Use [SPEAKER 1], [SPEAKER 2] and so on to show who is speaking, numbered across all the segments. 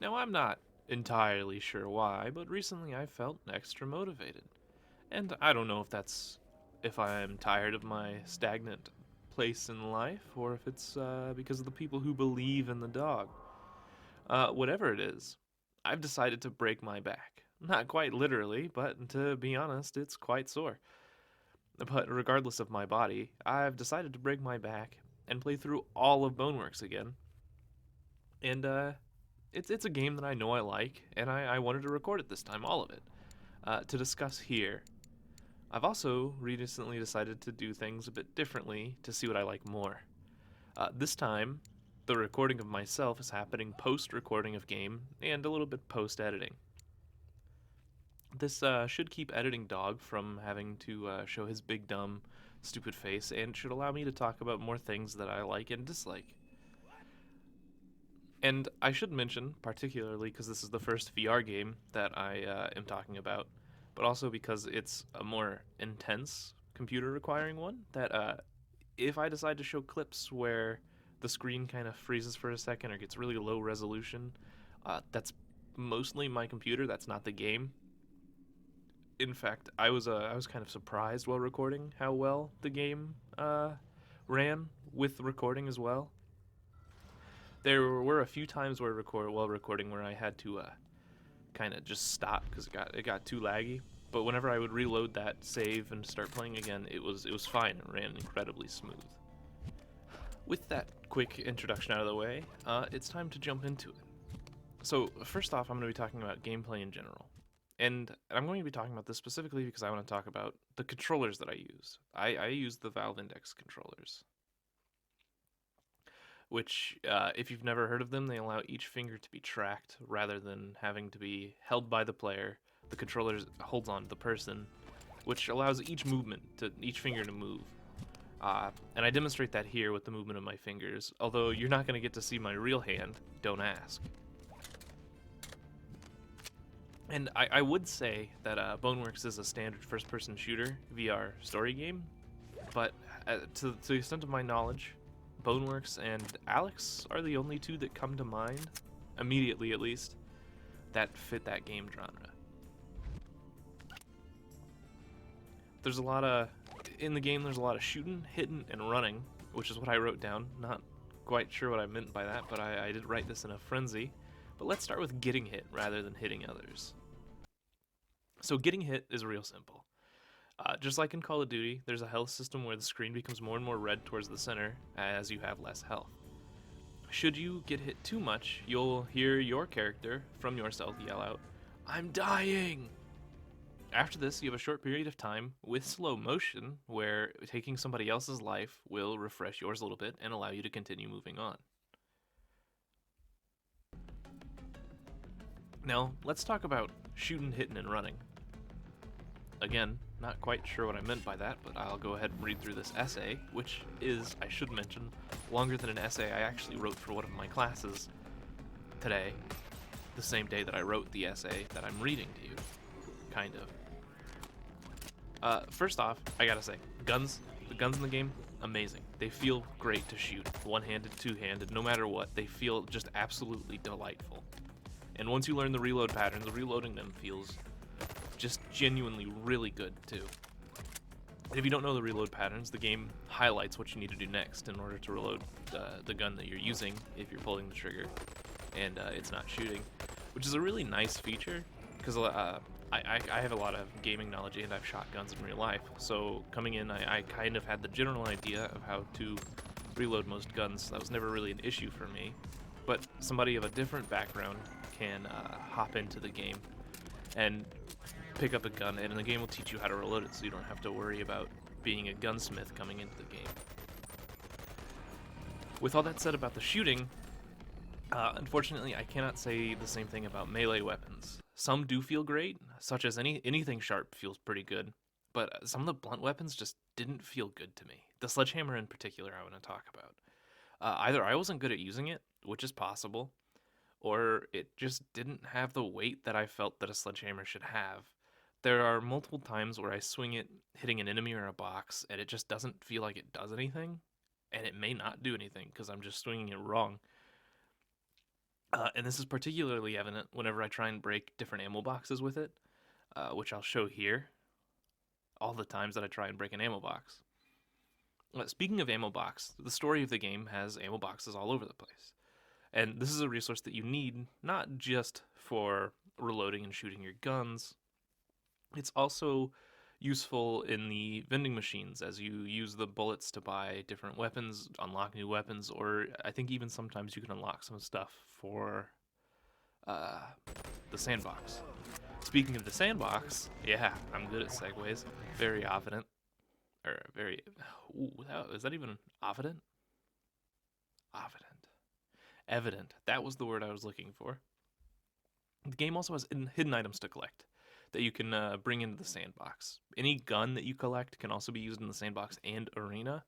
[SPEAKER 1] Now, I'm not entirely sure why, but recently I felt extra motivated. And I don't know if I'm tired of my stagnant place in life or if it's because of the people who believe in the dog. Whatever it is, I've decided to break my back. Not quite literally, but to be honest, it's quite sore. But regardless of my body, I've decided to break my back and play through all of Boneworks again. And it's a game that I know I like, and I wanted to record it this time, all of it, to discuss here. I've also recently decided to do things a bit differently to see what I like more. This time, the recording of myself is happening post recording of game and a little bit post editing. This should keep editing Dawg from having to show his big, dumb, stupid face and should allow me to talk about more things that I like and dislike. And I should mention, particularly because this is the first VR game that I am talking about, but also because it's a more intense computer requiring one, that if I decide to show clips where the screen kind of freezes for a second or gets really low resolution, that's mostly my computer, that's not the game. In fact, I was kind of surprised while recording how well the game ran with recording as well. There were a few times while recording where I had to kind of just stop because it got too laggy. But whenever I would reload that save and start playing again, it was fine and ran incredibly smooth. With that quick introduction out of the way, it's time to jump into it. So first off, I'm going to be talking about gameplay in general. And I'm going to be talking about this specifically because I want to talk about the controllers that I use. I use the Valve Index controllers, which, if you've never heard of them, they allow each finger to be tracked rather than having to be held by the player. The controller holds on to the person, which allows each finger to move. And I demonstrate that here with the movement of my fingers, although you're not going to get to see my real hand, don't ask. And I would say that Boneworks is a standard first-person shooter VR story game, but to the extent of my knowledge, Boneworks and Alex are the only two that come to mind, immediately at least, that fit that game genre. There's a lot of in the game. There's a lot of shooting, hitting, and running, which is what I wrote down. Not quite sure what I meant by that, but I did write this in a frenzy. But let's start with getting hit rather than hitting others. So getting hit is real simple. Just like in Call of Duty, there's a health system where the screen becomes more and more red towards the center as you have less health. Should you get hit too much, you'll hear your character from yourself yell out, "I'm dying!" After this, you have a short period of time with slow motion where taking somebody else's life will refresh yours a little bit and allow you to continue moving on. Now, let's talk about shooting, hitting, and running. Again, not quite sure what I meant by that, but I'll go ahead and read through this essay, which is, I should mention, longer than an essay I actually wrote for one of my classes today, the same day that I wrote the essay that I'm reading to you. Kind of. First off, I gotta say, the guns in the game, amazing. They feel great to shoot, one-handed, two-handed, no matter what. They feel just absolutely delightful. And once you learn the reload patterns, reloading them feels just genuinely really good too. And if you don't know the reload patterns, the game highlights what you need to do next in order to reload the gun that you're using if you're pulling the trigger and it's not shooting, which is a really nice feature because I have a lot of gaming knowledge and I've shot guns in real life. So coming in, I kind of had the general idea of how to reload most guns. That was never really an issue for me. But somebody of a different background can hop into the game and pick up a gun, and the game will teach you how to reload it so you don't have to worry about being a gunsmith coming into the game. With all that said about the shooting, unfortunately, I cannot say the same thing about melee weapons. Some do feel great, such as anything sharp feels pretty good, but some of the blunt weapons just didn't feel good to me. The sledgehammer in particular I want to talk about. Either I wasn't good at using it, which is possible, or it just didn't have the weight that I felt that a sledgehammer should have. There are multiple times where I swing it hitting an enemy or a box, and it just doesn't feel like it does anything, and it may not do anything because I'm just swinging it wrong. And this is particularly evident whenever I try and break different ammo boxes with it, which I'll show here. All the times that I try and break an ammo box. Speaking of ammo box, the story of the game has ammo boxes all over the place. And this is a resource that you need not just for reloading and shooting your guns, it's also useful in the vending machines as you use the bullets to buy different weapons, unlock new weapons, or I think even sometimes you can unlock some stuff for uh, the sandbox. Speaking of the sandbox, yeah, I'm good at segues. Very evident. Or very. Ooh, is that even evident? Evident. Evident. That was the word I was looking for. The game also has hidden items to collect that you can bring into the sandbox. Any gun that you collect can also be used in the sandbox and arena.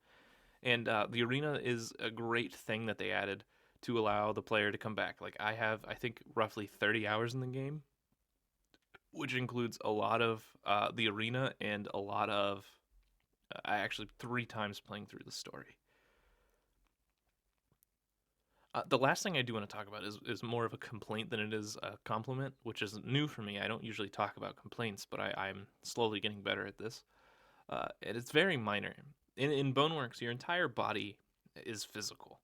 [SPEAKER 1] And the arena is a great thing that they added to allow the player to come back. Like, I have, I think, roughly 30 hours in the game, which includes a lot of the arena and a lot of I actually 3 times playing through the story. The last thing I do want to talk about is more of a complaint than it is a compliment, which is new for me. I don't usually talk about complaints, but I'm slowly getting better at this. And it's very minor. In Boneworks, your entire body is physical,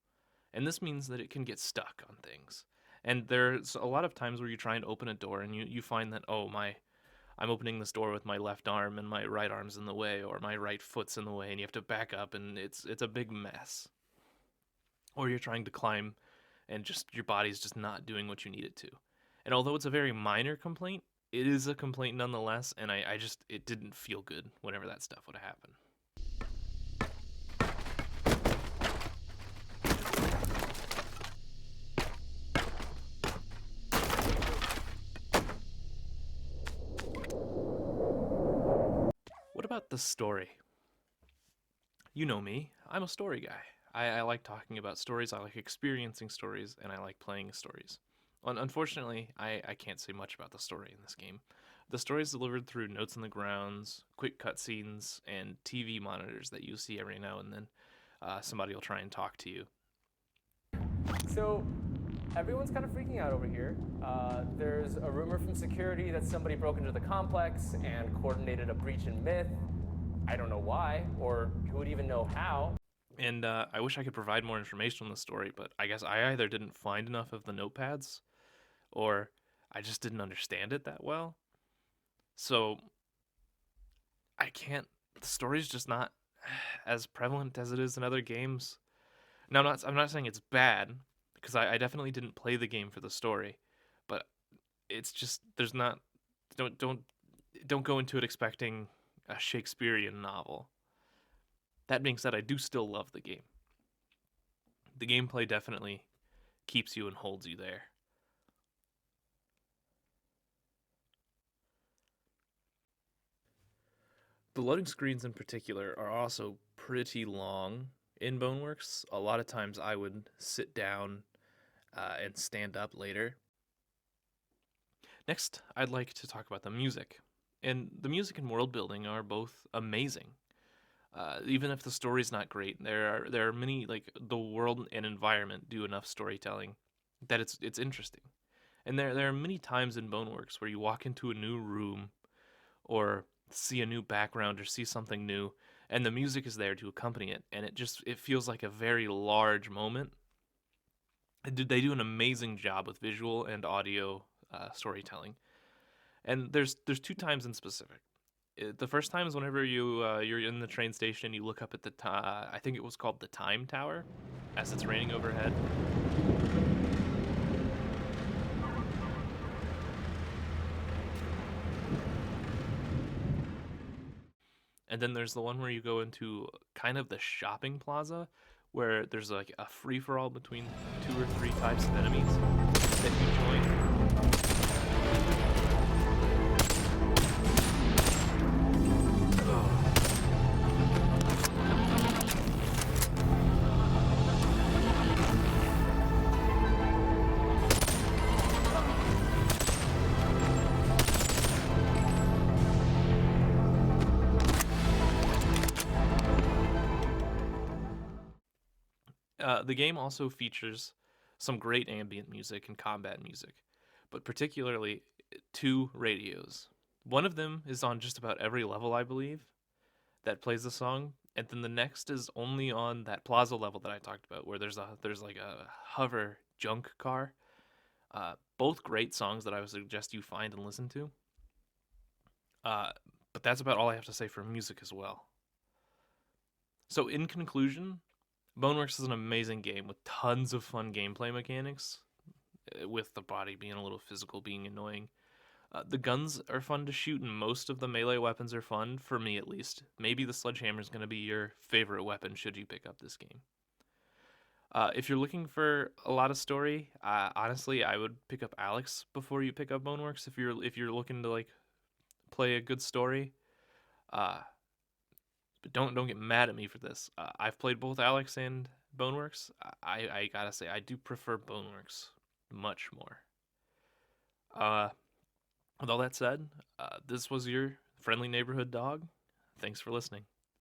[SPEAKER 1] and this means that it can get stuck on things. And there's a lot of times where you try and open a door, and you find that, oh, I'm opening this door with my left arm and my right arm's in the way, or my right foot's in the way, and you have to back up, and it's a big mess. Or you're trying to climb, and just your body's just not doing what you need it to. And although it's a very minor complaint, it is a complaint nonetheless, and I just, it didn't feel good whenever that stuff would happen. What about the story? You know me, I'm a story guy. I like talking about stories, I like experiencing stories, and I like playing stories. Unfortunately, I can't say much about the story in this game. The story is delivered through notes on the grounds, quick cutscenes, and TV monitors that you see every now and then. Somebody will try and talk to you.
[SPEAKER 2] So, everyone's kind of freaking out over here. There's a rumor from security that somebody broke into the complex and coordinated a breach in Myth. I don't know why, or who would even know how.
[SPEAKER 1] And I wish I could provide more information on the story, but I guess I either didn't find enough of the notepads, or I just didn't understand it that well. So I can't. The story's just not as prevalent as it is in other games. Now, I'm not saying it's bad, because I definitely didn't play the game for the story, but it's just there's not. Don't go into it expecting a Shakespearean novel. That being said, I do still love the game. The gameplay definitely keeps you and holds you there. The loading screens in particular are also pretty long in Boneworks. A lot of times I would sit down and stand up later. Next, I'd like to talk about the music. And the music and world building are both amazing. Even if the story's not great, there are many, like, the world and environment do enough storytelling that it's interesting. And there are many times in Boneworks where you walk into a new room or see a new background or see something new, and the music is there to accompany it, and it feels like a very large moment. They do an amazing job with visual and audio storytelling. And there's 2 times in specific. The first time is whenever you're in the train station, you look up at the I think it was called the Time Tower, as it's raining overhead. And then there's the one where you go into kind of the shopping plaza, where there's like a free for all between 2 or 3 types of enemies that you join. The game also features some great ambient music and combat music, but particularly two radios. One of them is on just about every level, I believe, that plays the song, and then the next is only on that plaza level that I talked about, where there's like a hover junk car. Both great songs that I would suggest you find and listen to. Uh, but that's about all I have to say for music as well. So in conclusion, Boneworks is an amazing game with tons of fun gameplay mechanics, with the body being a little physical, being annoying. The guns are fun to shoot, and most of the melee weapons are fun, for me at least. Maybe the sledgehammer is going to be your favorite weapon should you pick up this game. If you're looking for a lot of story, honestly, I would pick up Alex before you pick up Boneworks. If you're looking to like play a good story, uh, but don't get mad at me for this. I've played both Alex and Boneworks. I gotta say I do prefer Boneworks much more. Uh, with all that said, this was your friendly neighborhood dog. Thanks for listening.